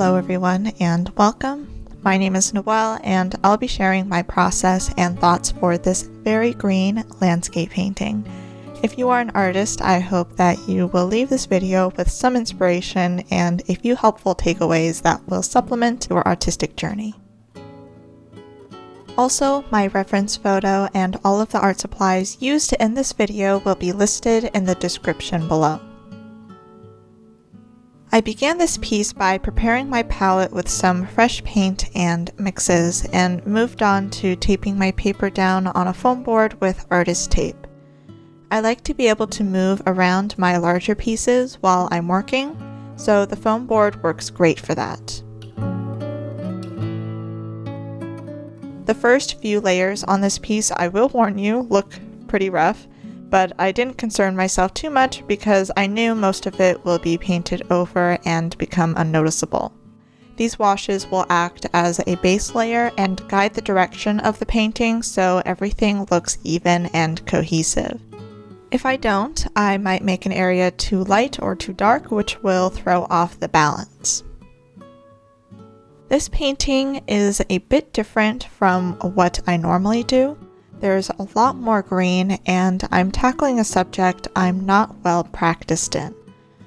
Hello everyone and welcome. My name is Noelle and I'll be sharing my process and thoughts for this very green landscape painting. If you are an artist, I hope that you will leave this video with some inspiration and a few helpful takeaways that will supplement your artistic journey. Also, my reference photo and all of the art supplies used in this video will be listed in the description below. I began this piece by preparing my palette with some fresh paint and mixes and moved on to taping my paper down on a foam board with artist tape. I like to be able to move around my larger pieces while I'm working, so the foam board works great for that. The first few layers on this piece, I will warn you, look pretty rough, but I didn't concern myself too much because I knew most of it will be painted over and become unnoticeable. These washes will act as a base layer and guide the direction of the painting so everything looks even and cohesive. If I don't, I might make an area too light or too dark, which will throw off the balance. This painting is a bit different from what I normally do. There's a lot more green and I'm tackling a subject I'm not well practiced in.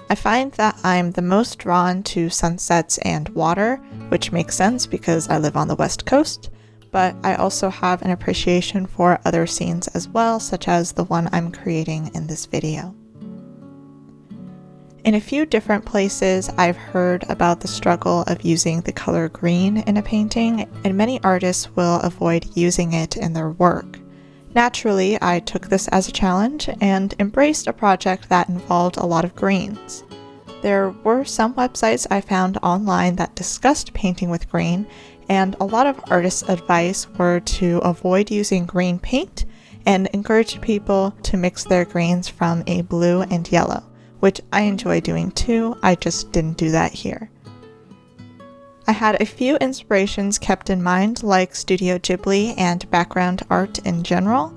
I find that I'm the most drawn to sunsets and water, which makes sense because I live on the West Coast, but I also have an appreciation for other scenes as well, such as the one I'm creating in this video. In a few different places, I've heard about the struggle of using the color green in a painting, and many artists will avoid using it in their work. Naturally, I took this as a challenge and embraced a project that involved a lot of greens. There were some websites I found online that discussed painting with green, and a lot of artists' advice were to avoid using green paint and encourage people to mix their greens from a blue and yellow, which I enjoy doing too, I just didn't do that here. I had a few inspirations kept in mind, like Studio Ghibli and background art in general.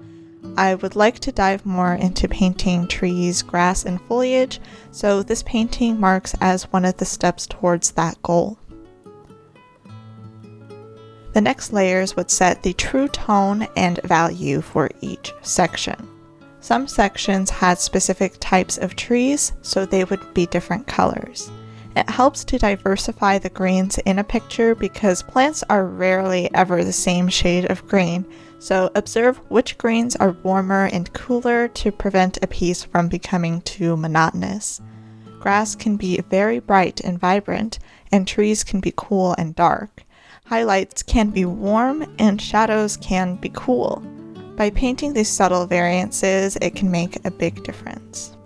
I would like to dive more into painting trees, grass, and foliage, so this painting marks as one of the steps towards that goal. The next layers would set the true tone and value for each section. Some sections had specific types of trees, so they would be different colors. It helps to diversify the greens in a picture because plants are rarely ever the same shade of green, so observe which greens are warmer and cooler to prevent a piece from becoming too monotonous. Grass can be very bright and vibrant, and trees can be cool and dark. Highlights can be warm, and shadows can be cool. By painting these subtle variances, it can make a big difference.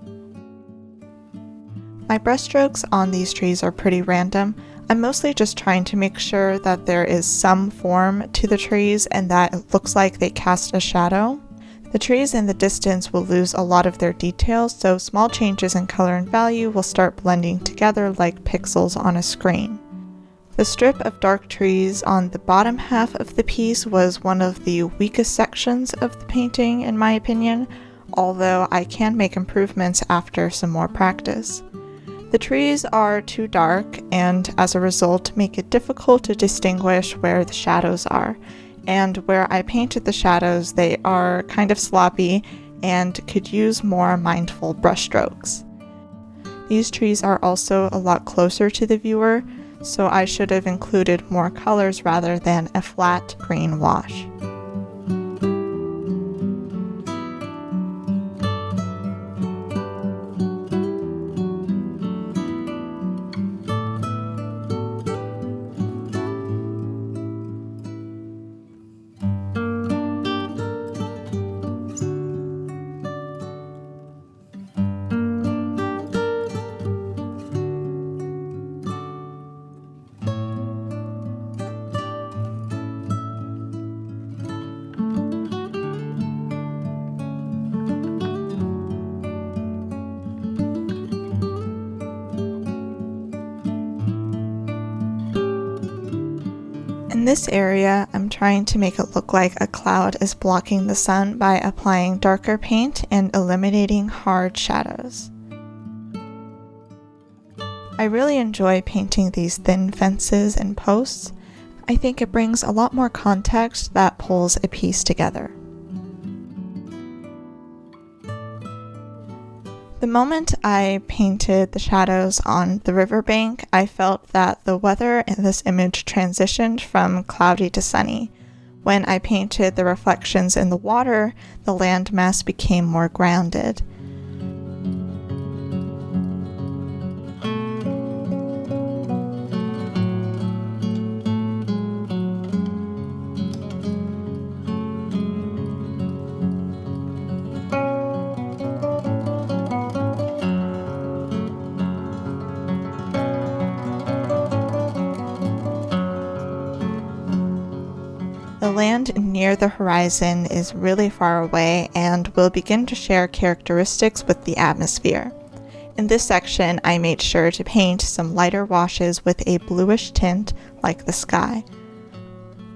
My brushstrokes on these trees are pretty random. I'm mostly just trying to make sure that there is some form to the trees and that it looks like they cast a shadow. The trees in the distance will lose a lot of their details, so small changes in color and value will start blending together like pixels on a screen. The strip of dark trees on the bottom half of the piece was one of the weakest sections of the painting in my opinion, although I can make improvements after some more practice. The trees are too dark and as a result make it difficult to distinguish where the shadows are, and where I painted the shadows they are kind of sloppy and could use more mindful brushstrokes. These trees are also a lot closer to the viewer, so I should have included more colors rather than a flat green wash. In this area, I'm trying to make it look like a cloud is blocking the sun by applying darker paint and eliminating hard shadows. I really enjoy painting these thin fences and posts. I think it brings a lot more context that pulls a piece together. The moment I painted the shadows on the riverbank, I felt that the weather in this image transitioned from cloudy to sunny. When I painted the reflections in the water, the landmass became more grounded. The land near the horizon is really far away and will begin to share characteristics with the atmosphere. In this section, I made sure to paint some lighter washes with a bluish tint like the sky.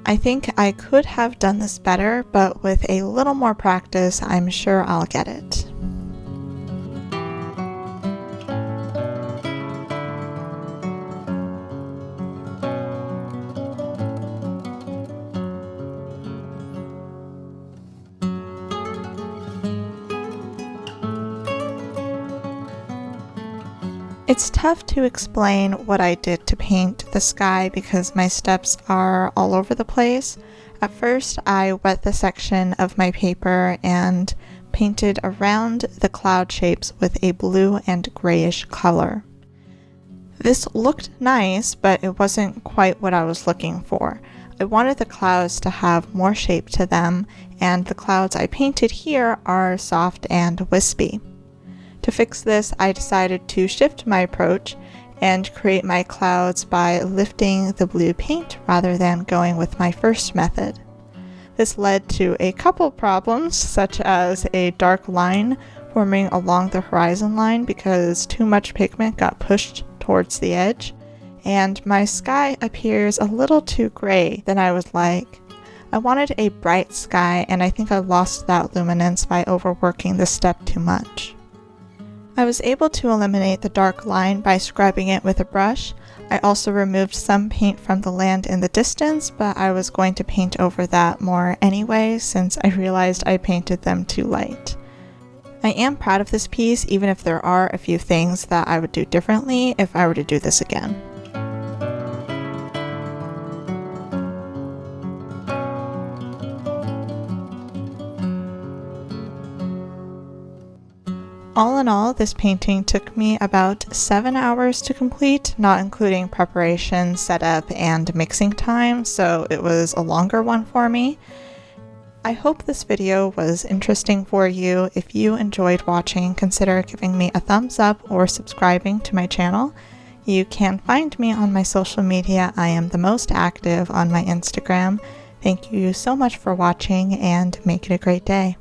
I think I could have done this better, but with a little more practice, I'm sure I'll get it. It's tough to explain what I did to paint the sky because my steps are all over the place. At first, I wet the section of my paper and painted around the cloud shapes with a blue and grayish color. This looked nice, but it wasn't quite what I was looking for. I wanted the clouds to have more shape to them, and the clouds I painted here are soft and wispy. To fix this, I decided to shift my approach and create my clouds by lifting the blue paint rather than going with my first method. This led to a couple problems, such as a dark line forming along the horizon line because too much pigment got pushed towards the edge, and my sky appears a little too gray than I would like. I wanted a bright sky, and I think I lost that luminance by overworking this step too much. I was able to eliminate the dark line by scrubbing it with a brush. I also removed some paint from the land in the distance, but I was going to paint over that more anyway since I realized I painted them too light. I am proud of this piece, even if there are a few things that I would do differently if I were to do this again. All in all, this painting took me about 7 hours to complete, not including preparation, setup, and mixing time, so it was a longer one for me. I hope this video was interesting for you. If you enjoyed watching, consider giving me a thumbs up or subscribing to my channel. You can find me on my social media. I am the most active on my Instagram. Thank you so much for watching, and make it a great day.